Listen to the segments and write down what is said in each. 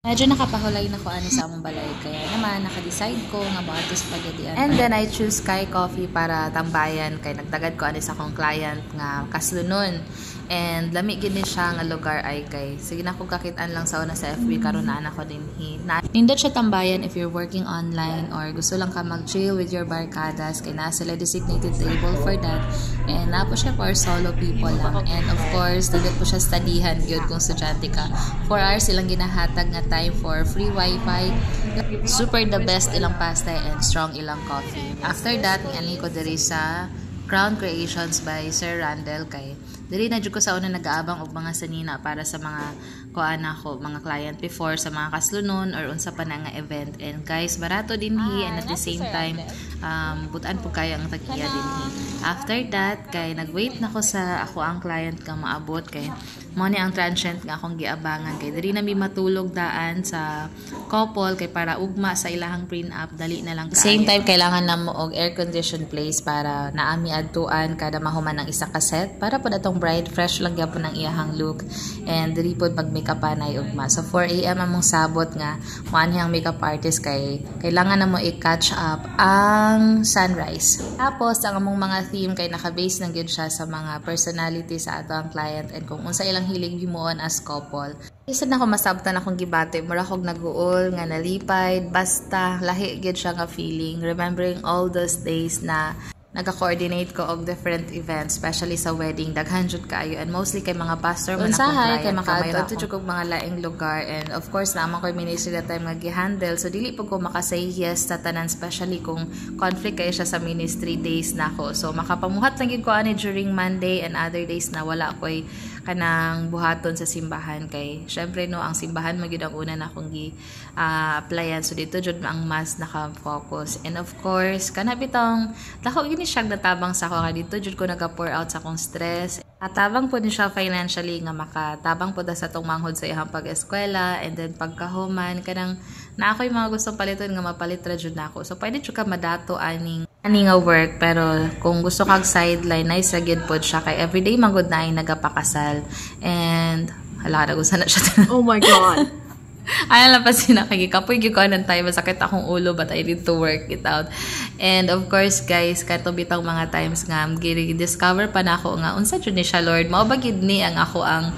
Medyo nakapahulay na ko ani sa among balay kaya naman naka-decide ko nga mga to spaghetti. And then I choose Sky Coffee para tambayan kay nagdagad ko ani sa akong client nga kaslunon. And lami gid ni siya nga lugar ay kay sige na ko kakit-an lang sa una sa FB karon na ako din nindot siya tambayan if you're working online or gusto lang ka mag-chill with your barkadas kay na sila designated table for that. And na po siya for solo people lang. And of course, dili po siya studyhan gyud kung estudyante ka. 4 hours silang ginahatag nga time for free wifi. Super the best ilang pasta and strong ilang coffee. After that, ni ko diri sa Crown Creations by Sir Randall kay diri na jud ko sa una nag-aabang og mga sanina para sa mga kuan ako, mga client before sa mga kaslunon or unsa pa na nga event. And guys, barato dinhi and at the same time butan po kayo ang tagiya dinhi. After that, kay nag-wait na ko sa ako ang client nga maabot kay mo ni ang transient nga akong giabangan kay diri na mi matulog daan sa couple kay para ugma sa ilahang prenup dali na lang kay. Same time kailangan na mo og air conditioned place para naami adtuan kada mahuman ang isa ka set para pud atong bride fresh lang gyapon ang iyahang look. And diri pod pag makeup panay ugma. So 4 AM among sabot nga mo anhi ang makeup artist kay kailangan na mo i-catch up ang sunrise. Tapos ang among mga theme kay naka-base lang gyud siya sa mga personality sa ato ang client and kung unsa ilang hilig himuon as couple. Isa na ako masabtan akong gibate, mura kog naguol nga nalipay, basta lahi gyud siya nga feeling, remembering all those days na nagka-coordinate ko og different events, especially sa wedding, daghan jud kaayo and mostly kay mga pastor man akong client kay makaadto jud kog mga laing lugar and of course naman ko ministry that time nga gi-handle, so dili po ko makasay yes sa tanan, especially kung conflict kay siya sa ministry days nako. So makapamuhat lang gyud ko ani during Monday and other days na wala koy kanang buhaton sa simbahan kay syempre no ang simbahan mo gyud ang una na akong applyan, so dito jud ang mas naka-focus. And of course kana bitong lako gini siya natabang sa ako nga dito jud ko naga-pour out sa akong stress. Atabang po ni siya financially nga makatabang po da sa tong manghod sa iyang pag-eskwela and then pagkahuman kanang na ako'y mga gustong paliton nga mapalit ra jud nako. So pwede jud ka madato ani nga work pero kung gusto kag sideline nice ra gyud pod siya kay everyday magud na ay nagapakasal and hala na gusto na siya. Oh my god. Ayan lang pa sinakagikapoy ko ng time masakit akong ulo but I need to work it out. And of course guys kato bitang mga times nga discover pa na ako nga unsa jud ni siya Lord mao ba gid ni ang ako ang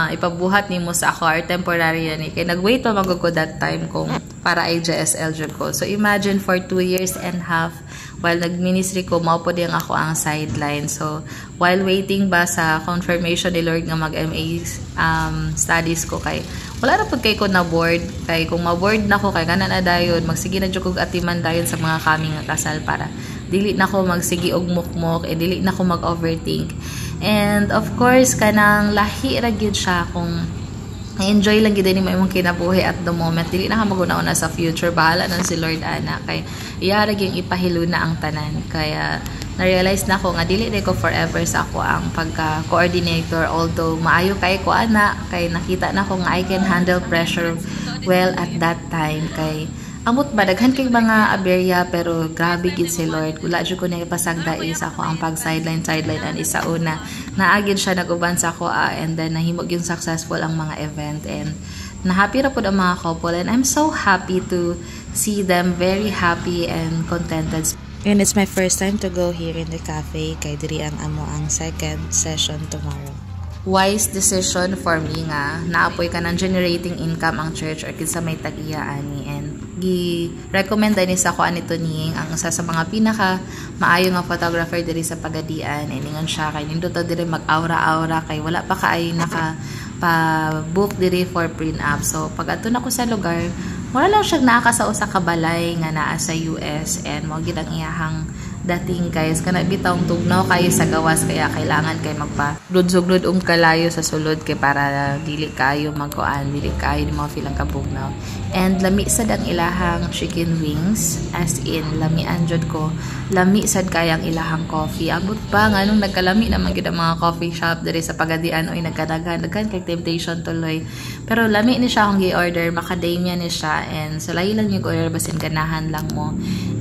ipabuhat nimo sa ako or temporary ni kay nagwait pa magud ko that time kung para IJSL jud ko. So imagine for 2 years and half while nag-ministry ko, mao po din ako ang sideline. So, while waiting ba sa confirmation ni Lord nga mag-MA studies ko kay, wala na po kay ko na board. Kay kung ma-board na ko, kay kanan na dayon, magsige na dyan kong atiman dayon sa mga kaming nga kasal para dili na ko magsige og mukmok, dili na ko mag-overthink. And of course, kanang lahi ra gyud siya kung enjoy lang gid ni mo imong kinabuhi at the moment, dili na ka maguna-una sa future, bahala na si Lord ana kay iyara gyud ipahilo na ang tanan. Kaya na-realize na ko nga dili ko forever sa ako ang pagka-coordinator, although maayo kay ko ana kay nakita na ko nga I can handle pressure well at that time. Kay amot ba daghan kay mga aberya pero grabe gid si Lord, wala jud ko na ipasagda is ako ang pag sideline and isa una naagid siya naguban sa ako and then nahimog yung successful ang mga event and na-happy ra pud ang mga couple and I'm so happy to see them very happy and contented. And it's my first time to go here in the cafe kay diri ang amo ang second session tomorrow. Wise decision for me nga naapoy ka ng generating income ang church or kinsa may tag-iya ani and gi-recommend ni sa ko anito ning ang isa sa mga pinaka maayo nga photographer diri sa Pagadian and ingon siya kay nindot diri mag-aura-aura kay wala pa kaay naka pa-book diri for prenup. So pag adto na ko sa lugar wala lang siya naa sa usa ka balay nga naa sa US and mo gid ang iyahang dating guys kana bitawng tugnaw kayo sa gawas kaya kailangan kay magpa-ludsog-lud kalayo sa sulod kay para dili kayo magkuan dili kayo ni mga filang kabugnaw. And lami sad ang ilahang chicken wings as in lami anjod ko lami sad kayang ilahang coffee abot pa nga nung nagkalami naman gid ang mga coffee shop diri sa Pagadian oy nagkadaghan kay temptation tuloy pero lami ni siya akong gi-order macadamia ni siya and sa lahi lang yung order basin ganahan lang mo.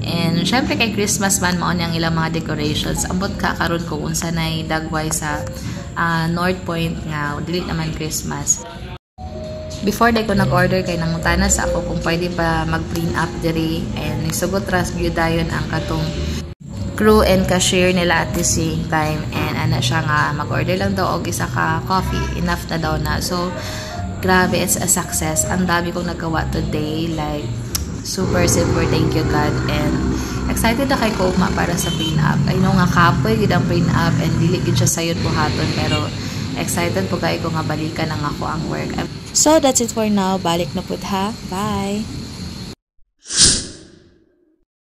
And syempre kay Christmas man mao niyang ilang mga decorations ambot ka karon ko unsa nay dagway sa North Point nga dili naman Christmas. Before day ko nag-order kay nangutana sa ako kung pwede pa mag-clean up diri, and nisugot trust view dayon ang katong crew and cashier nila at the same time, and ana siya nga mag-order lang daw og isa ka coffee, enough na daw na. So grabe, it's a success. Ang dami kong nagawa today, like super thank you God, and excited na kay ko ugma para sa print up. I know nga kapoy gid ang print up and dili gid siya sayon buhaton, pero excited po kayo ko nga balikan ang ako ang work. So that's it for now. Balik na pud ha. Bye.